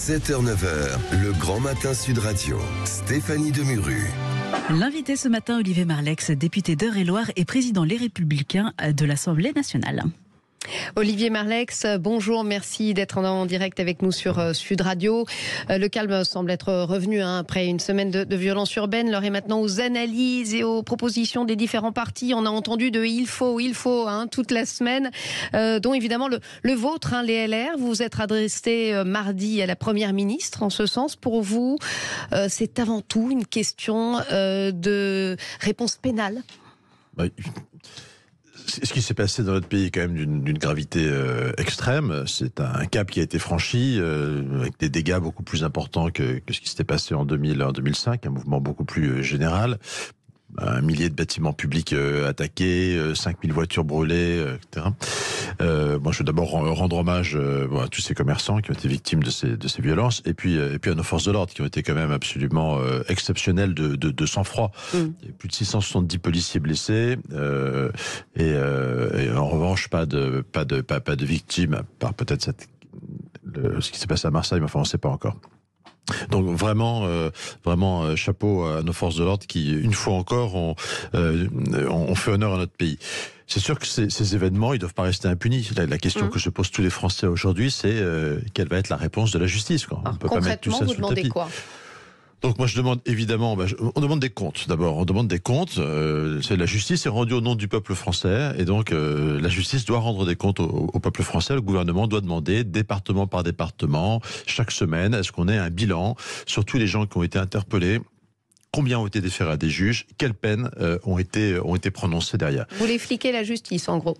7h-9h, le Grand Matin Sud Radio. Stéphanie Demuru. L'invité ce matin, Olivier Marleix, député d'Eure-et-Loir et président Les Républicains de l'Assemblée nationale. Olivier Marleix, bonjour, merci d'être en direct avec nous sur Sud Radio. Le calme semble être revenu après une semaine de violence urbaine. L'heure est maintenant aux analyses et aux propositions des différents partis. On a entendu de il faut toute la semaine, dont évidemment le vôtre, les LR. Vous vous êtes adressé mardi à la Première ministre en ce sens. Pour vous, c'est avant tout une question de réponse pénale. Ce qui s'est passé dans notre pays est quand même d'une gravité extrême. C'est un cap qui a été franchi avec des dégâts beaucoup plus importants que ce qui s'était passé en 2005, un mouvement beaucoup plus général. 1 millier de bâtiments publics attaqués, 5000 voitures brûlées, etc. Moi, je veux d'abord rendre hommage à tous ces commerçants qui ont été victimes de ces violences, et puis à nos forces de l'ordre qui ont été quand même absolument exceptionnelles de sang-froid. Il y a plus de 670 policiers blessés, et en revanche pas de victimes, à part peut-être ce qui s'est passé à Marseille, mais enfin on ne sait pas encore. Donc vraiment chapeau à nos forces de l'ordre qui, une fois encore, ont fait honneur à notre pays. C'est sûr que ces événements, ils ne doivent pas rester impunis. La question que se posent tous les Français aujourd'hui, c'est quelle va être la réponse de la justice, quoi. On ne peut pas mettre tout ça sous le tapis. Vous demandez quoi ? Donc moi je demande évidemment, on demande des comptes d'abord, la justice est rendue au nom du peuple français, et donc la justice doit rendre des comptes au peuple français. Le gouvernement doit demander département par département, chaque semaine, est-ce qu'on ait un bilan sur tous les gens qui ont été interpellés, combien ont été déférés à des juges, quelles peines ont été prononcées derrière. Vous voulez fliquer la justice en gros ?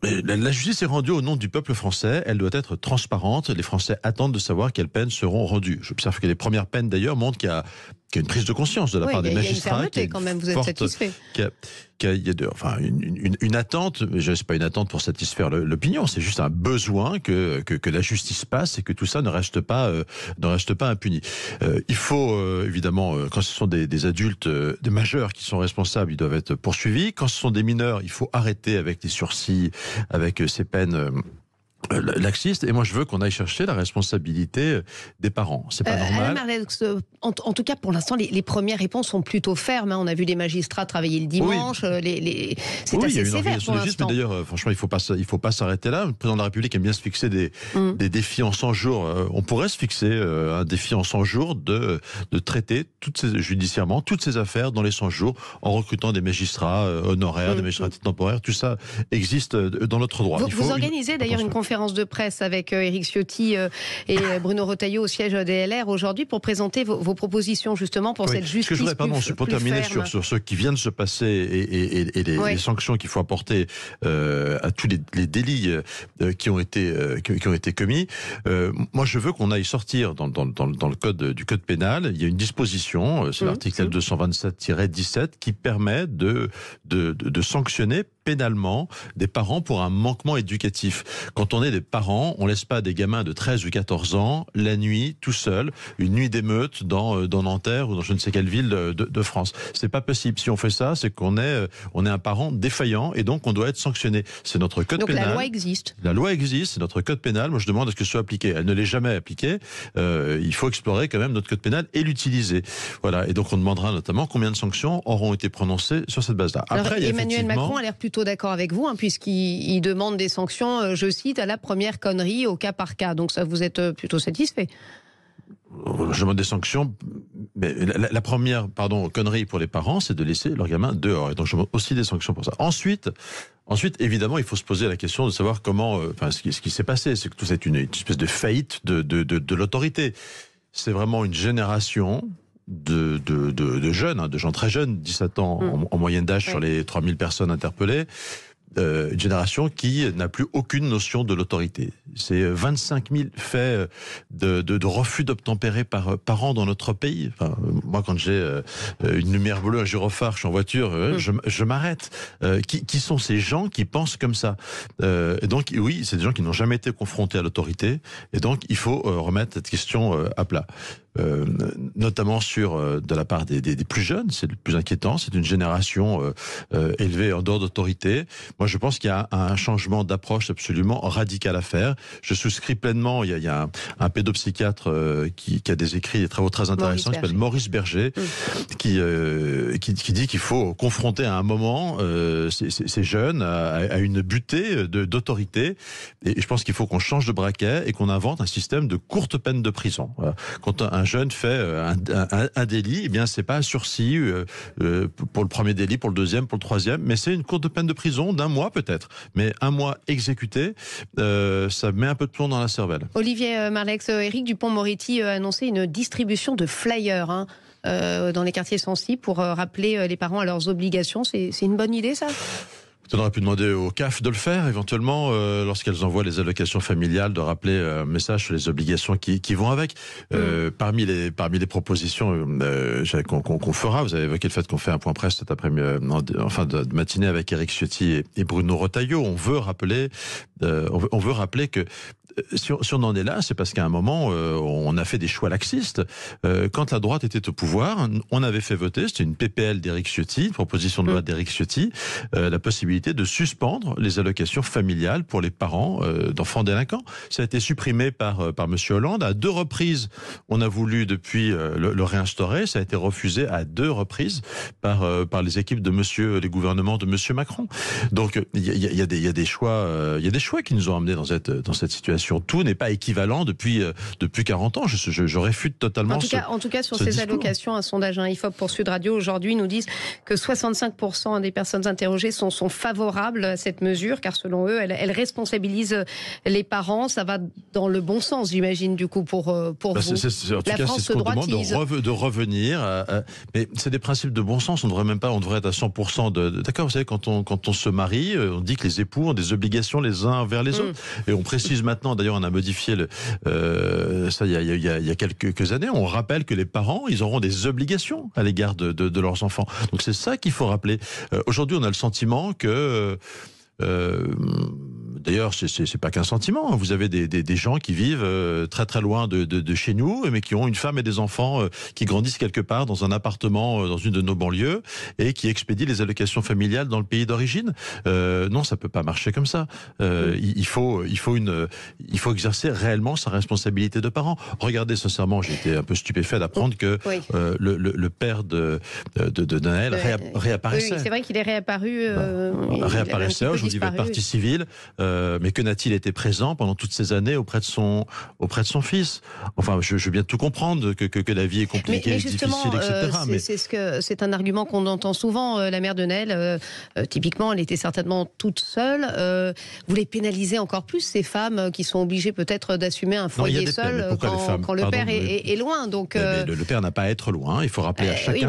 La justice est rendue au nom du peuple français, elle doit être transparente, les Français attendent de savoir quelles peines seront rendues. J'observe que les premières peines d'ailleurs montrent qu'il y a une prise de conscience de la part des magistrats. Il y a une fermeté quand même, vous êtes satisfait. Il y a une attente, mais ce n'est pas une attente pour satisfaire l'opinion, c'est juste un besoin que la justice passe et que tout ça ne reste pas impuni. Il faut évidemment, quand ce sont des adultes, des majeurs qui sont responsables, ils doivent être poursuivis. Quand ce sont des mineurs, il faut arrêter avec les sursis, avec ces peines laxiste, et moi je veux qu'on aille chercher la responsabilité des parents. C'est pas normal. En tout cas, pour l'instant, les premières réponses sont plutôt fermes. On a vu les magistrats travailler le dimanche. Oui. C'est assez sévère pour l'instant. Mais d'ailleurs, franchement, il faut pas s'arrêter là. Le président de la République aime bien se fixer des défis en 100 jours. On pourrait se fixer un défi en 100 jours de traiter judiciairement toutes ces affaires dans les 100 jours en recrutant des magistrats honoraires, des magistrats temporaires. Tout ça existe dans notre droit. Vous organisez d'ailleurs une conférence de presse avec Éric Ciotti et Bruno Retailleau au siège des LR aujourd'hui pour présenter vos propositions justement pour cette justice pour terminer sur ce qui vient de se passer et les sanctions qu'il faut apporter à tous les délits qui ont été commis. Moi, je veux qu'on aille sortir dans le code pénal. Il y a une disposition, c'est l'article 227-17 qui permet de sanctionner pénalement des parents pour un manquement éducatif. Quand on est des parents, on laisse pas des gamins de 13 ou 14 ans la nuit tout seul, une nuit d'émeute dans Nanterre ou dans je ne sais quelle ville de France. C'est pas possible. Si on fait ça, c'est qu'on est un parent défaillant et donc on doit être sanctionné. C'est notre code pénal. Donc la loi existe. La loi existe, c'est notre code pénal. Moi je demande à ce que ce soit appliqué. Elle ne l'est jamais appliquée. Il faut explorer quand même notre code pénal et l'utiliser. Voilà. Et donc on demandera notamment combien de sanctions auront été prononcées sur cette base-là. Après, Emmanuel Macron a l'air plutôt d'accord avec vous, puisqu'il demande des sanctions, je cite, à la première connerie au cas par cas. Donc ça, vous êtes plutôt satisfait? Je demande des sanctions, mais la première connerie pour les parents, c'est de laisser leur gamin dehors. Et donc je demande aussi des sanctions pour ça. Ensuite, évidemment, il faut se poser la question de savoir comment, ce qui s'est passé, c'est que tout c'est une espèce de faillite de l'autorité. C'est vraiment une génération de jeunes, de gens très jeunes, 17 ans en moyenne d'âge sur les 3000 personnes interpellées, une génération qui n'a plus aucune notion de l'autorité. C'est 25 000 faits de refus d'obtempérer par an dans notre pays. Enfin, moi, quand j'ai une lumière bleue, un gyrophare, je suis en voiture, je m'arrête. Qui sont ces gens qui pensent comme ça? Et donc, oui, c'est des gens qui n'ont jamais été confrontés à l'autorité. Et donc, il faut remettre cette question à plat. notamment de la part des plus jeunes. C'est le plus inquiétant. C'est une génération élevée en dehors d'autorité. Moi, je pense qu'il y a un changement d'approche absolument radical à faire. Je souscris pleinement. Il y a un pédopsychiatre qui a des écrits, des travaux très intéressants, qui s'appelle Maurice Berger, qui dit qu'il faut confronter à un moment ces jeunes à une butée d'autorité. Et je pense qu'il faut qu'on change de braquet et qu'on invente un système de courte peine de prison. Quand un jeune fait un délit, eh bien, c'est pas un sursis pour le premier délit, pour le deuxième, pour le troisième, mais c'est une courte peine de prison d'1 mois peut-être. Mais 1 mois exécuté, ça met un peu de plomb dans la cervelle. Olivier Marleix, Éric Dupond-Moretti a annoncé une distribution de flyers dans les quartiers sensibles pour rappeler les parents à leurs obligations. C'est une bonne idée, ça ? On aurait pu demander aux CAF de le faire, éventuellement, lorsqu'elles envoient les allocations familiales, de rappeler un message sur les obligations qui vont avec. Parmi les propositions qu'on fera, vous avez évoqué le fait qu'on fait un point presse cet après-midi, de matinée avec Éric Ciotti et Bruno Retailleau. On veut rappeler que si on en est là, c'est parce qu'à un moment, on a fait des choix laxistes. Quand la droite était au pouvoir, on avait fait voter, c'était une PPL d'Éric Ciotti, une proposition de loi d'Éric Ciotti, la possibilité de suspendre les allocations familiales pour les parents d'enfants délinquants. Ça a été supprimé par M. Hollande. À 2 reprises, on a voulu depuis le réinstaurer. Ça a été refusé à 2 reprises par les équipes les gouvernements de M. Macron. Donc il y a des choix qui nous ont amenés dans cette situation. Tout n'est pas équivalent depuis 40 ans. Je réfute totalement en tout cas, sur ces allocations, un sondage IFOP pour Sud Radio aujourd'hui nous disent que 65% des personnes interrogées sont favorables à cette mesure, car selon eux, elle responsabilise les parents. Ça va dans le bon sens, j'imagine, du coup, pour vous. En tout cas, c'est ce qu'on demande, de revenir. Mais c'est des principes de bon sens. On devrait être à 100% d'accord, vous savez, quand on se marie, on dit que les époux ont des obligations les uns vers les autres. Et on précise maintenant, d'ailleurs, on a modifié ça il y a quelques années, on rappelle que les parents, ils auront des obligations à l'égard de leurs enfants. Donc c'est ça qu'il faut rappeler. Aujourd'hui, on a le sentiment que d'ailleurs, c'est pas qu'un sentiment. Vous avez des gens qui vivent très très loin de chez nous, mais qui ont une femme et des enfants qui grandissent quelque part dans un appartement dans une de nos banlieues et qui expédient les allocations familiales dans le pays d'origine. Non, ça peut pas marcher comme ça. Il faut exercer réellement sa responsabilité de parent. Regardez, sincèrement, j'ai été un peu stupéfait d'apprendre que le père de Naël réapparaissait. Oui, c'est vrai qu'il est réapparu. Réapparaissait, aujourd'hui, il va être partie civile. Mais que n'a-t-il été présent pendant toutes ces années auprès de son fils? Enfin, je veux bien tout comprendre, que la vie est compliquée, difficile, etc. C'est un argument qu'on entend souvent. La mère de Naël, typiquement, elle était certainement toute seule. Vous les pénalisez encore plus, ces femmes qui sont obligées peut-être d'assumer un foyer seul quand le père est loin. Donc, mais le père n'a pas à être loin. Il faut rappeler à chacun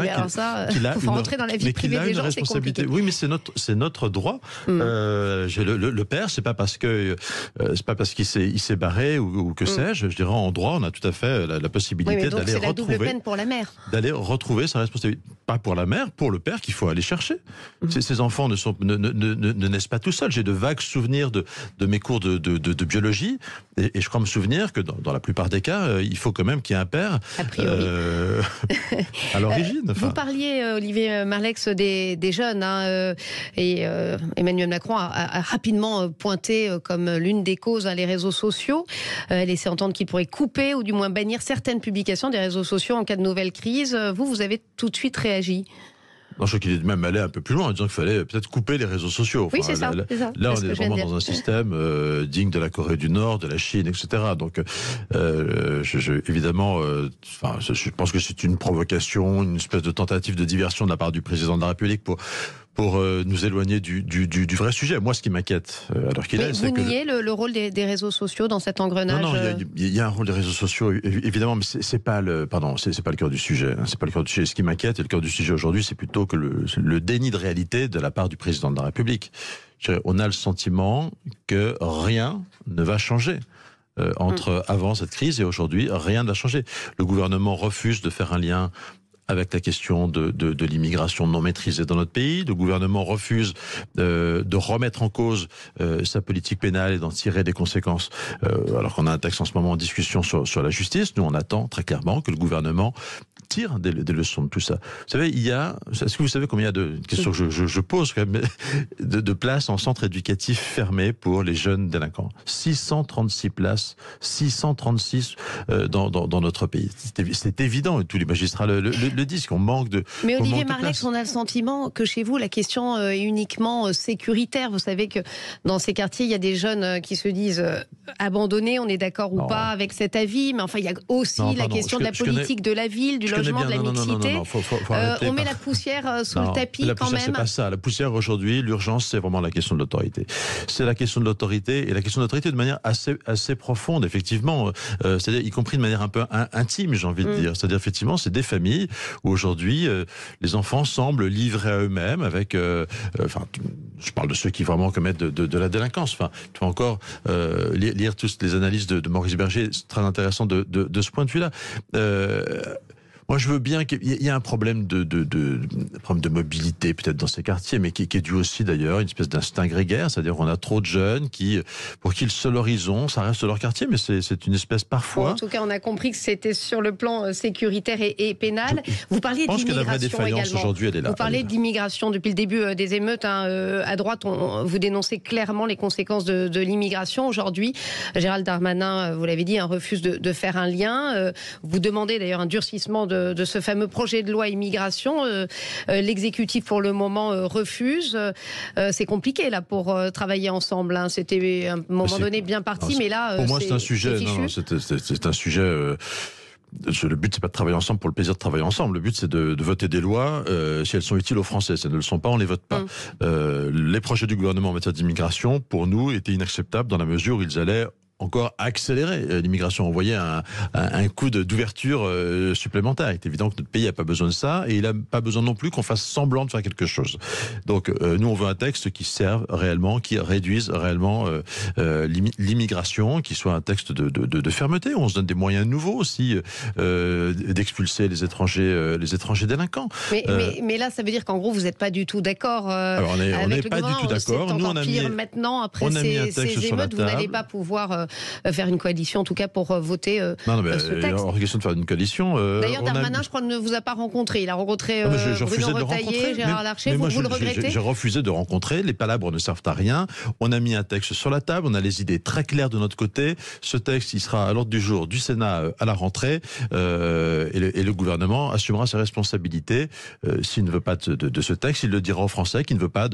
qu'il a rentrer dans la vie privée des gens, c'est compliqué. Oui, mais c'est notre droit. Le père, c'est pas parce qu'il s'est barré ou que sais-je. Je dirais, en droit, on a tout à fait la possibilité d'aller retrouver. C'est la double peine pour la mère. D'aller retrouver sa responsabilité. Pas pour la mère, pour le père qu'il faut aller chercher. Ces enfants ne naissent pas tout seuls. J'ai de vagues souvenirs de mes cours de biologie, et je crois me souvenir que dans la plupart des cas, il faut quand même qu'il y ait un père a priori. À l'origine. Vous parliez, Olivier Marleix, des jeunes, et Emmanuel Macron a rapidement pointé comme l'une des causes les réseaux sociaux, laisser entendre qu'il pourrait couper ou du moins bannir certaines publications des réseaux sociaux en cas de nouvelle crise. Vous avez tout de suite réagi. Non, je crois qu'il est même allé un peu plus loin en disant qu'il fallait peut-être couper les réseaux sociaux. Oui, c'est ça. Là, on est vraiment dans un système digne de la Corée du Nord, de la Chine, etc. Donc, évidemment, je pense que c'est une provocation, une espèce de tentative de diversion de la part du président de la République pour nous éloigner du vrai sujet. Moi, ce qui m'inquiète, alors qu'il est, c'est que... Vous niez le rôle des réseaux sociaux dans cet engrenage? Non, il y a un rôle des réseaux sociaux, évidemment, mais c'est pas le cœur du sujet. C'est pas le cœur du sujet. Ce qui m'inquiète, et le cœur du sujet aujourd'hui, c'est plutôt que le déni de réalité de la part du président de la République. On a le sentiment que rien ne va changer. Entre avant cette crise et aujourd'hui, rien n'a changé. Le gouvernement refuse de faire un lien avec la question de l'immigration non maîtrisée dans notre pays. Le gouvernement refuse de remettre en cause sa politique pénale et d'en tirer des conséquences, alors qu'on a un texte en ce moment en discussion sur la justice. Nous, on attend très clairement que le gouvernement tire des leçons de tout ça. Vous savez, est-ce que vous savez combien il y a de questions que je pose quand même, de places en centre éducatif fermé pour les jeunes délinquants? 636 places, 636 dans notre pays. C'est évident, tous les magistrats le disent, qu'on manque de. Mais Olivier Marleix, on a le sentiment que chez vous, la question est uniquement sécuritaire. Vous savez que dans ces quartiers, il y a des jeunes qui se disent abandonnés, on est d'accord ou pas avec cet avis, mais enfin, il y a aussi la question de la politique de la ville, du logement, de la mixité. On met la poussière sous le tapis quand même. C'est pas ça. La poussière aujourd'hui, l'urgence, c'est vraiment la question de l'autorité. C'est la question de l'autorité, et la question de l'autorité de manière assez profonde, effectivement. C'est-à-dire, y compris de manière un peu intime, j'ai envie de dire. C'est-à-dire, effectivement, c'est des familles où aujourd'hui, les enfants semblent livrés à eux-mêmes avec... je parle de ceux qui vraiment commettent de la délinquance. Enfin, tu vas encore lire toutes les analyses de Maurice Berger. C'est très intéressant de ce point de vue-là. Moi, je veux bien qu'il y ait un problème de mobilité peut-être dans ces quartiers, mais qui est dû aussi d'ailleurs à une espèce d'instinct grégaire, c'est-à-dire qu'on a trop de jeunes pour qui le seul horizon, ça reste leur quartier, mais c'est une espèce parfois... En tout cas, on a compris que c'était sur le plan sécuritaire et pénal. Vous parliez d'immigration également. Je pense que la vraie défaillance aujourd'hui, elle est là. Vous parlez d'immigration depuis le début des émeutes. À droite, vous dénoncez clairement les conséquences de l'immigration. Aujourd'hui, Gérald Darmanin, vous l'avez dit, refuse de faire un lien. Vous demandez d'ailleurs un durcissement de ce fameux projet de loi immigration. L'exécutif, pour le moment, refuse. C'est compliqué, là, pour travailler ensemble. C'était, à un moment donné, bien parti, mais là, pour moi, c'est un sujet... C'est un sujet... Le but, c'est pas de travailler ensemble pour le plaisir de travailler ensemble. Le but, c'est de voter des lois si elles sont utiles aux Français. Si elles ne le sont pas, on les vote pas. Les projets du gouvernement en matière d'immigration, pour nous, étaient inacceptables dans la mesure où ils allaient encore accélérer l'immigration, envoyer un coup d'ouverture supplémentaire. Il est évident que notre pays n'a pas besoin de ça, et il n'a pas besoin non plus qu'on fasse semblant de faire quelque chose. Donc nous, on veut un texte qui serve réellement, qui réduise réellement l'immigration, qui soit un texte de fermeté, où on se donne des moyens nouveaux aussi d'expulser les étrangers délinquants. Mais là, ça veut dire qu'en gros, vous n'êtes pas du tout d'accord on n'est pas du tout d'accord. Nous, on a mis maintenant, après ces émeutes, vous n'allez pas pouvoir faire une coalition, en tout cas pour voter ce texte. Hors question de faire une coalition. D'ailleurs, Darmanin, je crois, ne vous a pas rencontré. Il a rencontré Bruno Retailleau, Gérard Larcher. Vous le regrettez ? J'ai refusé de rencontrer. Les palabres ne servent à rien. On a mis un texte sur la table. On a les idées très claires de notre côté. Ce texte, il sera à l'ordre du jour du Sénat à la rentrée. Et le gouvernement assumera ses responsabilités. S'il ne veut pas de ce texte, il le dira aux Français qui ne veut pas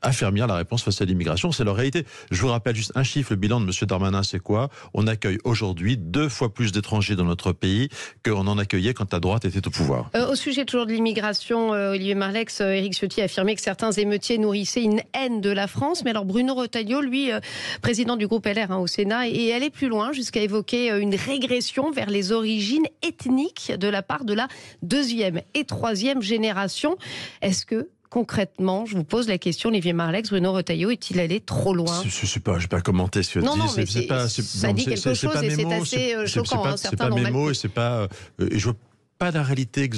affermir la réponse face à l'immigration. C'est leur réalité. Je vous rappelle juste un chiffre, le bilan de M. Darmanin, c'est quoi? On accueille aujourd'hui 2 fois plus d'étrangers dans notre pays qu'on en accueillait quand la droite était au pouvoir. Au sujet toujours de l'immigration, Olivier Marleix, Éric Ciotti a affirmé que certains émeutiers nourrissaient une haine de la France. Mais alors Bruno Retailleau, lui, président du groupe LR au Sénat, est allé plus loin jusqu'à évoquer une régression vers les origines ethniques de la part de la 2e et 3e génération. Est-ce que concrètement, je vous pose la question, Olivier Marleix, Bruno Retailleau, est-il allé trop loin ? Je ne vais pas commenter ce que non, mais ça dit quelque chose et c'est assez choquant. C'est pas mes mots et c'est pas... Et je vois pas la réalité...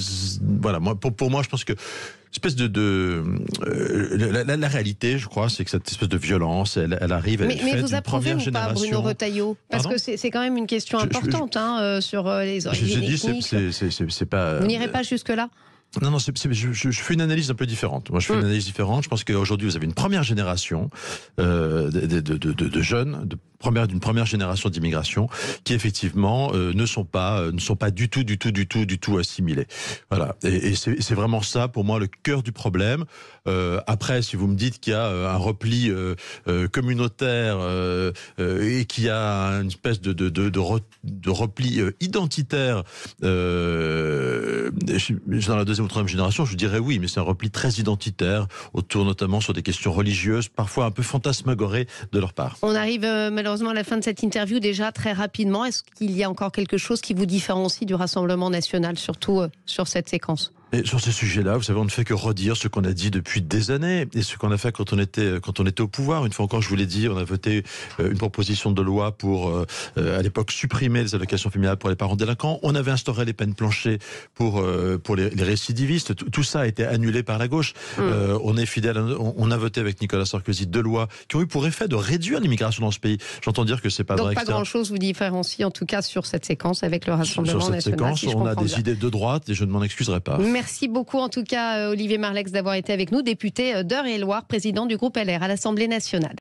Voilà, pour moi, je pense que... La réalité, je crois, c'est que cette espèce de violence, elle arrive, elle est faite d'une première génération. Mais vous approuvez ou pas Bruno Retailleau ? Parce que c'est quand même une question importante sur les origines ethniques. C'est pas... Vous n'irez pas jusque-là ? Non, je fais une analyse un peu différente. Moi, je fais une analyse différente. Je pense qu'aujourd'hui, vous avez une première génération de jeunes, d'une première génération d'immigration, qui effectivement ne sont pas du tout assimilés. Voilà. Et c'est vraiment ça, pour moi, le cœur du problème. Après, si vous me dites qu'il y a un repli communautaire et qu'il y a une espèce de repli identitaire dans la 2e ou 3e génération, je dirais oui, mais c'est un repli très identitaire, autour notamment sur des questions religieuses, parfois un peu fantasmagorées de leur part. On arrive malheureusement à la fin de cette interview déjà très rapidement. Est-ce qu'il y a encore quelque chose qui vous différencie du Rassemblement national, surtout sur cette séquence ? Et sur ce sujet-là, vous savez, on ne fait que redire ce qu'on a dit depuis des années et ce qu'on a fait quand on était au pouvoir. Une fois encore, je vous l'ai dit, on a voté une proposition de loi pour, à l'époque, supprimer les allocations familiales pour les parents délinquants. On avait instauré les peines planchées pour les récidivistes. Tout ça a été annulé par la gauche. On est fidèle. On a voté avec Nicolas Sarkozy 2 lois qui ont eu pour effet de réduire l'immigration dans ce pays. J'entends dire que c'est pas vrai. Donc pas grand-chose vous différencie en tout cas sur cette séquence avec le Rassemblement sur cette national. Séquence, on a des idées de droite et je ne m'en excuserai pas. Merci beaucoup en tout cas Olivier Marleix d'avoir été avec nous, député d'Eure-et-Loir, président du groupe LR à l'Assemblée nationale.